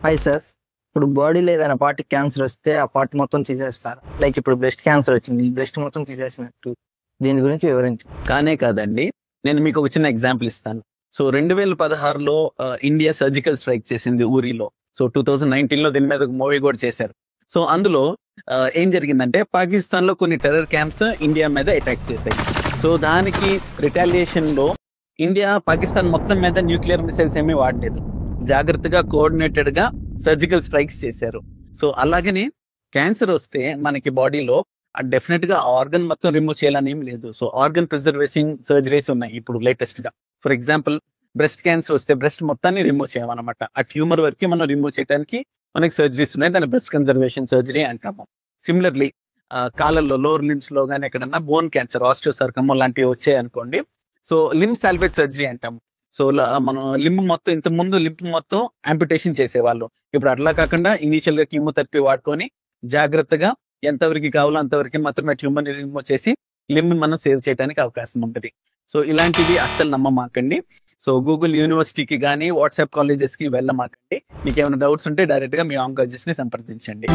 Hi sir. ఇప్పుడు బాడీలో ఏదైనా పార్ట్ క్యాన్సర్ వస్తే ఆ పార్ట్ మొత్తం తీసేస్తారు. లైక్ ఇప్పుడు బ్రెస్ట్ క్యాన్సర్ వచ్చింది, బ్రెస్ట్ మొత్తం తీసేసినట్టు. దీని గురించి వివరించి. కానే కాదండి. నేను మీకు ఒక చిన్న ఎగ్జాంపుల్ ఇస్తాను. సో 2016లో ఇండియా సర్జికల్ స్ట్రైక్ చేసింది ఊరిలో. సో 2019లో దీని మీద ఒక మూవీ కూడా చేశారు. సో అందులో ఏం జరిగిందంటే పాకిస్తాన్ లో కొన్ని టెర్రర్ క్యాంప్స్ ఇండియా మీద అటాక్ చేశాయి. సో దానికి రిటాలియేషన్ లో ఇండియా పాకిస్తాన్ మొత్తం మీద న్యూక్లియర్ మిసైల్స్ ఏమీ వాడలేదు. జాగ్రత్తగా కోఆర్డినేటెడ్ గా సర్జికల్ స్ట్రైక్స్ చేశారు. సో అలాగనే క్యాన్సర్ వస్తే మనకి బాడీలో డెఫినెట్ గా ఆర్గన్ మొత్తం రిమూవ్ చేయాలని ఏం లేదు. సో ఆర్గన్ ప్రిజర్వేషన్ సర్జరీస్ ఉన్నాయి ఇప్పుడు లేటెస్ట్ గా. ఫర్ ఎగ్జాంపుల్ బ్రెస్ట్ క్యాన్సర్ వస్తే బ్రెస్ట్ మొత్తాన్ని రిమూవ్ చేయమన్నమాట. ఆ ట్యూమర్ వరకు మనం రిమూవ్ చేయడానికి మనకి సర్జరీస్ ఉన్నాయి. దాన్ని బ్రెస్ట్ కన్జర్వేషన్ సర్జరీ అంటాము. సిమిలర్లీ కాళ్ళల్లో లోవర్ లిమ్స్ లో కానీ ఎక్కడన్నా బోన్ క్యాన్సర్ ఆస్టియోసార్కమా లాంటివి వచ్చాయి అనుకోండి. సో లిమ్ సాల్వేజ్ సర్జరీ అంటాము. సో మనం లింబ్ మొత్తం ఇంత ముందు లింబ్ మొత్తం అంపిటేషన్ చేసేవాళ్ళు. ఇప్పుడు అట్లా కాకుండా ఇనీషియల్ గా కీమోథెరపీ వాడుకొని జాగ్రత్తగా ఎంతవరకు కావాలో అంతవరకు మాత్రమే ట్యూమర్ ని రిమూవ్ చేసి లింబ్ మనం సేవ్ చేయడానికి అవకాశం ఉంటుంది. సో ఇలాంటివి అస్సలు నమ్మమాకండి. సో గూగుల్ యూనివర్సిటీకి కానీ వాట్సాప్ కాలేజెస్ కి వెళ్ళమాకండి. మీకు ఏమైనా డౌట్స్ ఉంటే డైరెక్ట్ గా మీ ఆంకాలజిస్ట్ ని సంప్రదించండి.